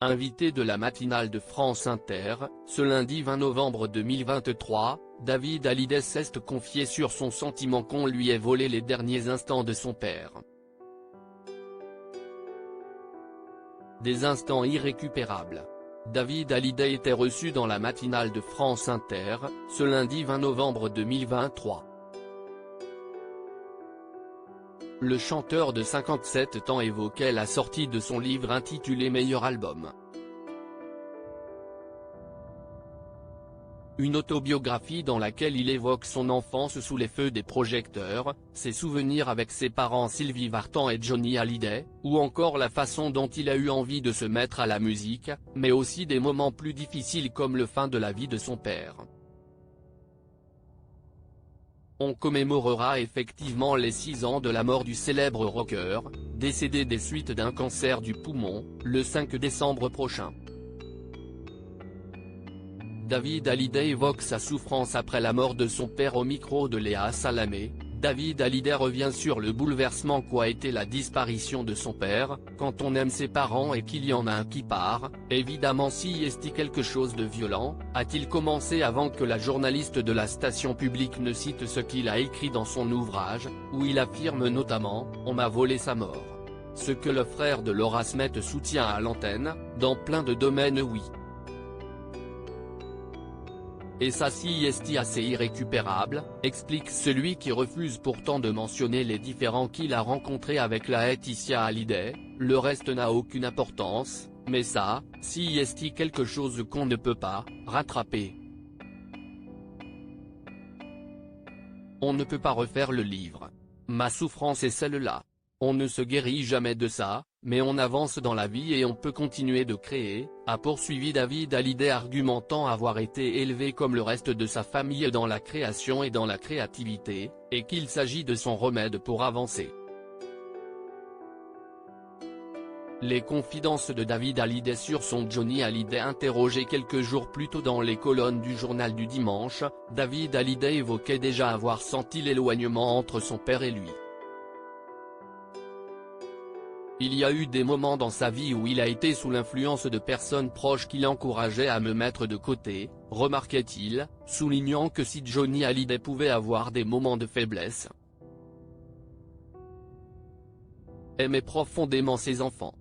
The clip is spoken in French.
Invité de la matinale de France Inter, ce lundi 20 novembre 2023, David Hallyday s'est confié sur son sentiment qu'on lui ait volé les derniers instants de son père. Des instants irrécupérables. David Hallyday était reçu dans la matinale de France Inter, ce lundi 20 novembre 2023. Le chanteur de 57 ans évoquait la sortie de son livre intitulé Meilleur album. Une autobiographie dans laquelle il évoque son enfance sous les feux des projecteurs, ses souvenirs avec ses parents Sylvie Vartan et Johnny Hallyday, ou encore la façon dont il a eu envie de se mettre à la musique, mais aussi des moments plus difficiles comme le fin de la vie de son père. On commémorera effectivement les 6 ans de la mort du célèbre rocker, décédé des suites d'un cancer du poumon, le 5 décembre prochain. David Hallyday évoque sa souffrance après la mort de son père au micro de Léa Salamé. David Hallyday revient sur le bouleversement qu'a été la disparition de son père. Quand on aime ses parents et qu'il y en a un qui part, évidemment s'y est quelque chose de violent, a-t-il commencé avant que la journaliste de la station publique ne cite ce qu'il a écrit dans son ouvrage, où il affirme notamment « On m'a volé sa mort ». Ce que le frère de Laura Smet soutient à l'antenne, dans plein de domaines oui. Et ça si est assez irrécupérable, explique celui qui refuse pourtant de mentionner les différends qu'il a rencontrés avec la Laetitia Hallyday. Le reste n'a aucune importance, mais ça, si est quelque chose qu'on ne peut pas rattraper. On ne peut pas refaire le livre. Ma souffrance est celle-là. On ne se guérit jamais de ça, mais on avance dans la vie et on peut continuer de créer, a poursuivi David Hallyday, argumentant avoir été élevé comme le reste de sa famille dans la création et dans la créativité, et qu'il s'agit de son remède pour avancer. Les confidences de David Hallyday sur son Johnny Hallyday. Interrogé quelques jours plus tôt dans les colonnes du journal du dimanche, David Hallyday évoquait déjà avoir senti l'éloignement entre son père et lui. Il y a eu des moments dans sa vie où il a été sous l'influence de personnes proches qui l'encourageaient à me mettre de côté, remarquait-il, soulignant que si Johnny Hallyday pouvait avoir des moments de faiblesse, aimait profondément ses enfants.